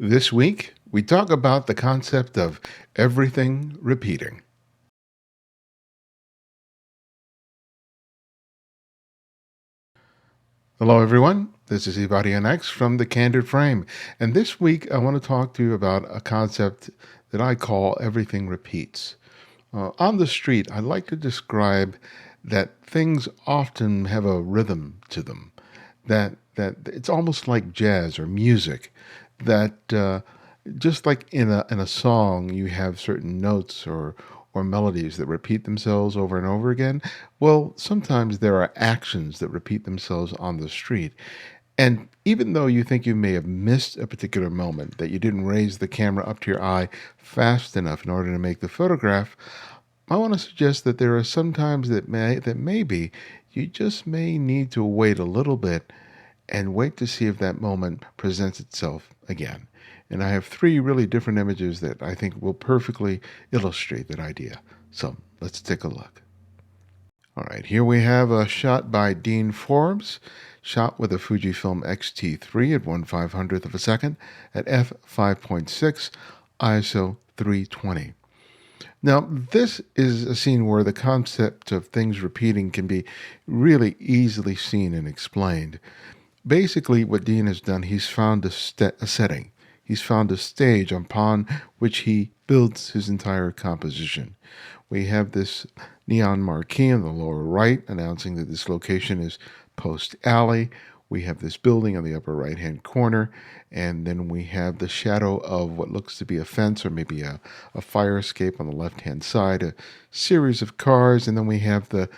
This week, we talk about the concept of everything repeating. Hello, everyone. This is Ibarionex from the Candid Frame. And this week, I want to talk to you about a concept that I call everything repeats. On the street, I like to describe that things often have a rhythm to them, that it's almost like jazz or music, that just like in a song, you have certain notes or melodies that repeat themselves over and over again. Well, sometimes there are actions that repeat themselves on the street. And even though you think you may have missed a particular moment, that you didn't raise the camera up to your eye fast enough in order to make the photograph, I want to suggest that there are some times that maybe you just may need to wait a little bit and wait to see if that moment presents itself again. And I have three really different images that I think will perfectly illustrate that idea. So let's take a look. All right, here we have a shot by Dean Forbes, shot with a Fujifilm X-T3 at 1/500th of a second at f5.6, ISO 320. Now, this is a scene where the concept of things repeating can be really easily seen and explained. Basically, what Dean has done, he's found a setting. He's found a stage upon which he builds his entire composition. We have this neon marquee in the lower right announcing that this location is Post Alley. We have this building on the upper right-hand corner, and then we have the shadow of what looks to be a fence or maybe a fire escape on the left-hand side, a series of cars, and then we have the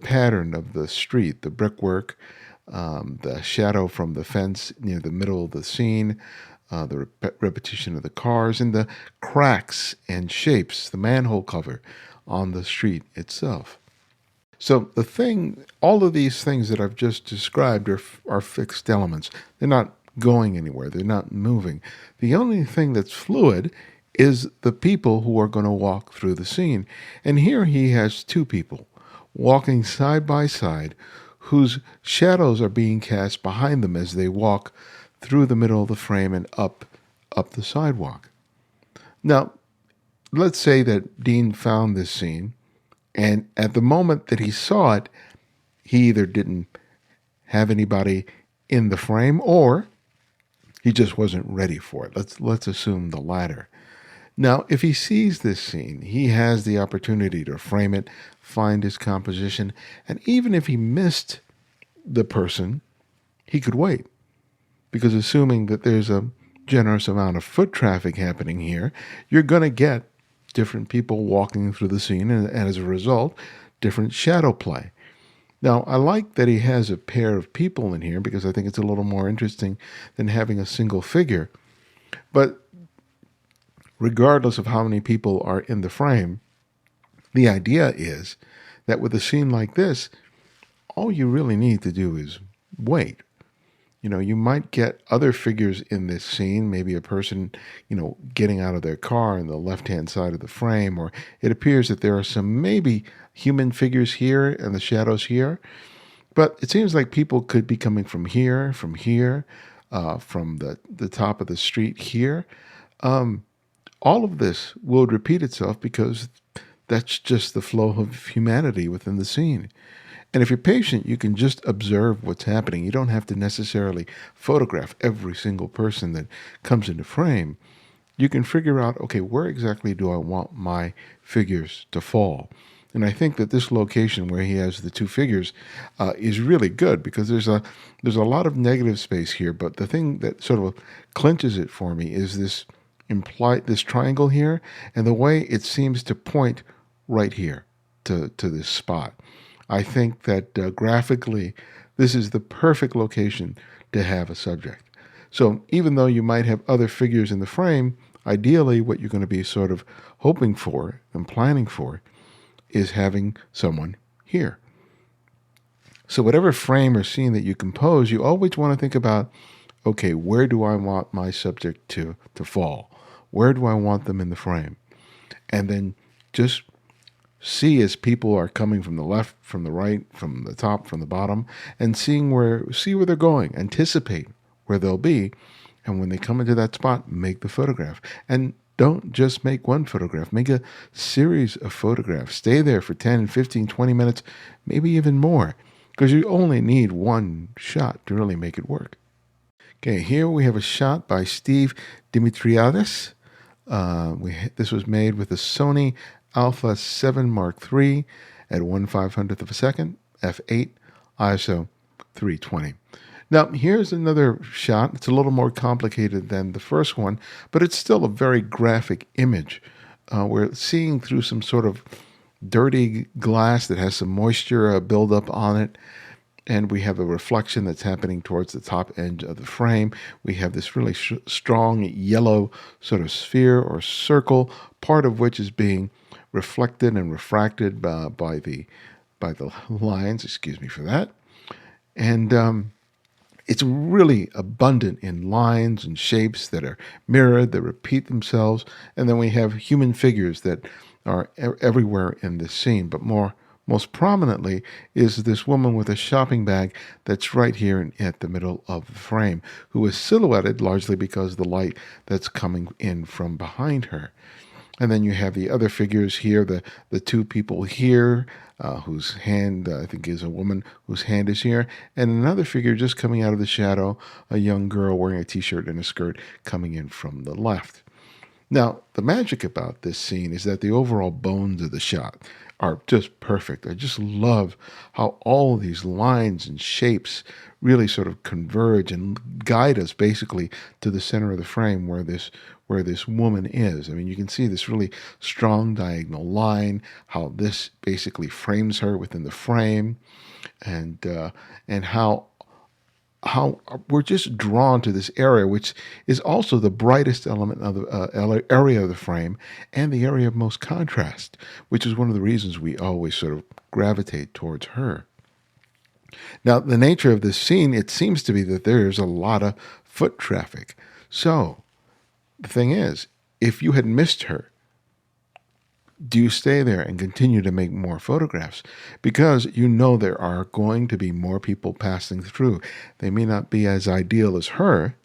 pattern of the street, the brickwork, the shadow from the fence near the middle of the scene, the repetition of the cars, and the cracks and shapes, the manhole cover on the street itself. So all of these things that I've just described are fixed elements. They're not going anywhere. They're not moving. The only thing that's fluid is the people who are going to walk through the scene. And here he has two people walking side by side whose shadows are being cast behind them as they walk through the middle of the frame and up the sidewalk. Now, let's say that Dean found this scene, and at the moment that he saw it, he either didn't have anybody in the frame or he just wasn't ready for it. Let's assume the latter. Now, if he sees this scene, he has the opportunity to frame it, find his composition, and even if he missed the person, he could wait. Because assuming that there's a generous amount of foot traffic happening here, you're going to get different people walking through the scene, and as a result, different shadow play. Now, I like that he has a pair of people in here because I think it's a little more interesting than having a single figure. But regardless of how many people are in the frame, the idea is that with a scene like this, all you really need to do is wait. You might get other figures in this scene, maybe a person, getting out of their car on the left-hand side of the frame, or it appears that there are some maybe human figures here and the shadows here. But it seems like people could be coming from here, from the top of the street here. All of this will repeat itself because that's just the flow of humanity within the scene. And if you're patient, you can just observe what's happening. You don't have to necessarily photograph every single person that comes into frame. You can figure out, okay, where exactly do I want my figures to fall? And I think that this location where he has the two figures is really good because there's a lot of negative space here. But the thing that sort of clinches it for me is this triangle here and the way it seems to point right here to this spot. I think that graphically, this is the perfect location to have a subject. So even though you might have other figures in the frame, ideally what you're going to be sort of hoping for and planning for is having someone here. So whatever frame or scene that you compose, you always want to think about, okay, where do I want my subject to fall? Where do I want them in the frame? And then just see as people are coming from the left, from the right, from the top, from the bottom, and see where they're going. Anticipate where they'll be, And when they come into that spot, make the photograph. And don't just make one photograph, make a series of photographs. Stay there for 10, 15, 20 minutes, maybe even more, because you only need one shot to really make it work. Okay, here we have a shot by Steve Dimitriadis. This was made with a Sony Alpha 7 Mark III at 1/500th of a second, f8, ISO 320. Now, here's another shot. It's a little more complicated than the first one, but it's still a very graphic image. We're seeing through some sort of dirty glass that has some moisture buildup on it. And we have a reflection that's happening towards the top edge of the frame. We have this really strong yellow sort of sphere or circle, part of which is being reflected and refracted by the lines. Excuse me for that. And it's really abundant in lines and shapes that are mirrored, that repeat themselves. And then we have human figures that are everywhere in this scene, but most prominently is this woman with a shopping bag that's right here at the middle of the frame, who is silhouetted largely because of the light that's coming in from behind her. And then you have the other figures here, the two people here, whose hand, I think, is a woman whose hand is here, and another figure just coming out of the shadow, a young girl wearing a t-shirt and a skirt coming in from the left. Now, the magic about this scene is that the overall bones of the shot are just perfect. I just love how all of these lines and shapes really sort of converge and guide us basically to the center of the frame where this woman is. I mean, you can see this really strong diagonal line, how this basically frames her within the frame, and how we're just drawn to this area, which is also the brightest element of the area of the frame and the area of most contrast, which is one of the reasons we always sort of gravitate towards her. Now, the nature of this scene, it seems to be that there's a lot of foot traffic. So the thing is, if you had missed her, do you stay there and continue to make more photographs? Because you know there are going to be more people passing through. They may not be as ideal as her,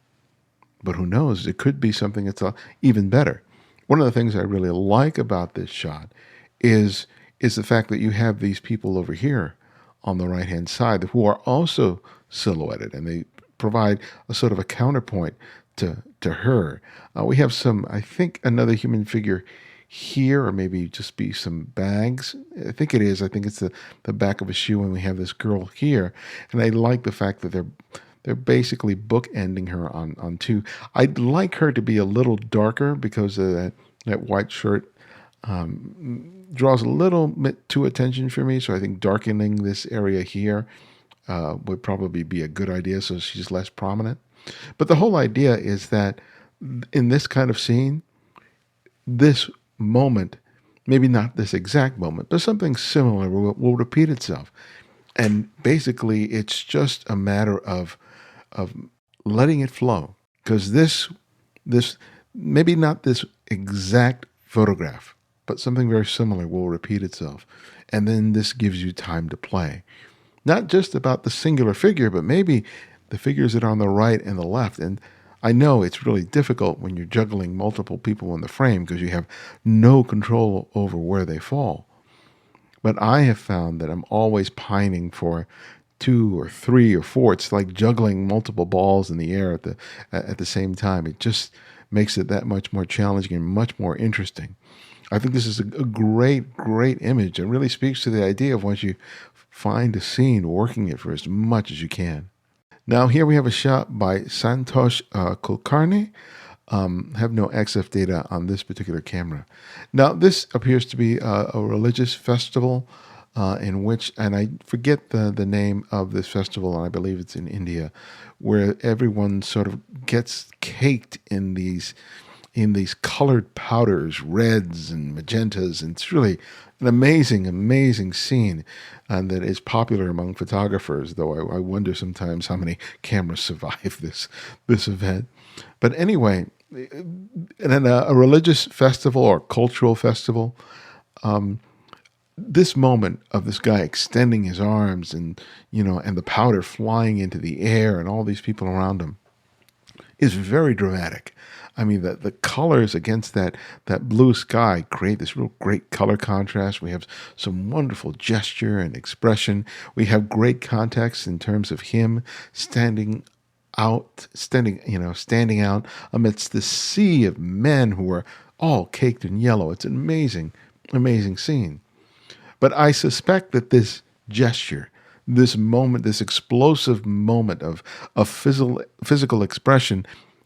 but who knows? It could be something that's even better. One of the things I really like about this shot is the fact that you have these people over here on the right-hand side who are also silhouetted, and they provide a sort of a counterpoint to her. We have I think, another human figure here, or maybe just be some bags. I think it is. I think it's the back of a shoe, and we have this girl here. And I like the fact that they're basically bookending her on two. I'd like her to be a little darker because of that white shirt draws a little bit too attention for me. So I think darkening this area here would probably be a good idea, so she's less prominent. But the whole idea is that in this kind of scene, this moment, maybe not this exact moment, but something similar will repeat itself. And basically, it's just a matter of letting it flow. Because this maybe not this exact photograph, but something very similar will repeat itself. And then this gives you time to play. Not just about the singular figure, but maybe the figures that are on the right and the left. And I know it's really difficult when you're juggling multiple people in the frame because you have no control over where they fall. But I have found that I'm always pining for 2 or 3 or 4. It's like juggling multiple balls in the air at the same time. It just makes it that much more challenging and much more interesting. I think this is a great, great image. It really speaks to the idea of once you find a scene, working it for as much as you can. Now here we have a shot by Santosh Kulkarni. Have no XF data on this particular camera. Now this appears to be a religious festival in which, and I forget the name of this festival, and I believe it's in India, where everyone sort of gets caked in these colored powders, reds and magentas, and it's really an amazing, amazing scene, and that is popular among photographers, though I wonder sometimes how many cameras survive this event. But anyway, in a religious festival or cultural festival, this moment of this guy extending his arms and the powder flying into the air and all these people around him, is very dramatic. I mean, the colors against that blue sky create this real great color contrast. We have some wonderful gesture and expression. We have great context in terms of him standing out amidst the sea of men who are all caked in yellow. It's an amazing, amazing scene. But I suspect that this gesture, this moment, this explosive moment of physical expression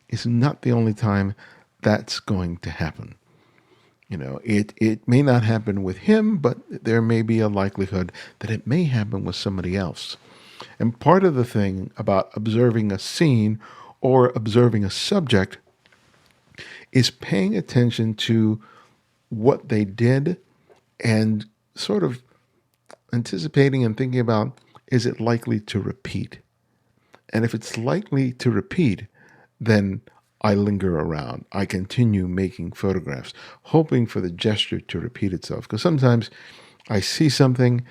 is not the only time that's going to happen. It may not happen with him, but there may be a likelihood that it may happen with somebody else. And part of the thing about observing a scene or observing a subject is paying attention to what they did and sort of anticipating and thinking about, is it likely to repeat? And if it's likely to repeat, then I linger around. I continue making photographs, hoping for the gesture to repeat itself. Because sometimes I see something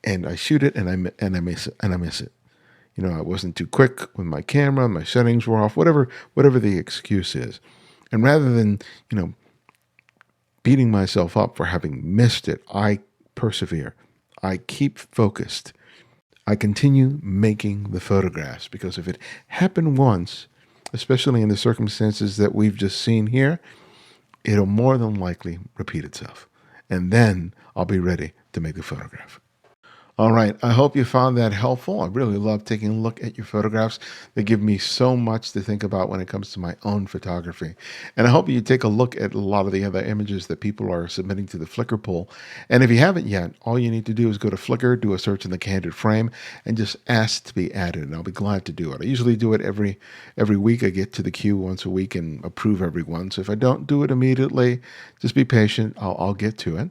and I shoot it and I miss it. I wasn't too quick with my camera, my settings were off, whatever the excuse is. And rather than, beating myself up for having missed it, I persevere. I keep focused. I continue making the photographs because if it happened once, especially in the circumstances that we've just seen here, it'll more than likely repeat itself. And then I'll be ready to make the photograph. All right. I hope you found that helpful. I really love taking a look at your photographs. They give me so much to think about when it comes to my own photography. And I hope you take a look at a lot of the other images that people are submitting to the Flickr poll. And if you haven't yet, all you need to do is go to Flickr, do a search in the Candid Frame, and just ask to be added. And I'll be glad to do it. I usually do it every week. I get to the queue once a week and approve everyone. So if I don't do it immediately, just be patient. I'll get to it.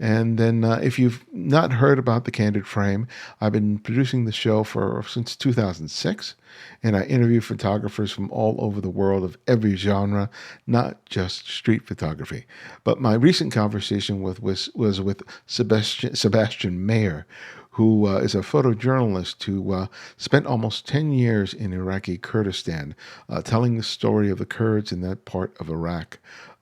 And then if you've not heard about the Candid Frame, I've been producing the show since 2006, and I interview photographers from all over the world of every genre, not just street photography. But my recent conversation was with Sebastian Mayer, who is a photojournalist who spent almost 10 years in Iraqi Kurdistan, telling the story of the Kurds in that part of Iraq,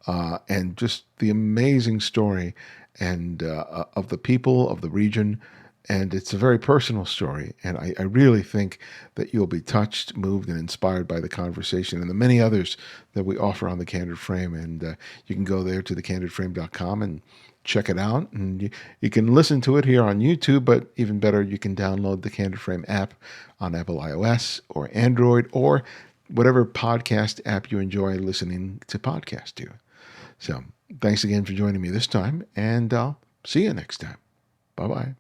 and just the amazing story and of the people of the region. And it's a very personal story. And I really think that you'll be touched, moved, and inspired by the conversation and the many others that we offer on the Candid Frame. And you can go there to thecandidframe.com and check it out. And you can listen to it here on YouTube, but even better, you can download the Candid Frame app on Apple iOS or Android or whatever podcast app you enjoy listening to podcasts to. So thanks again for joining me this time, and I'll see you next time. Bye-bye.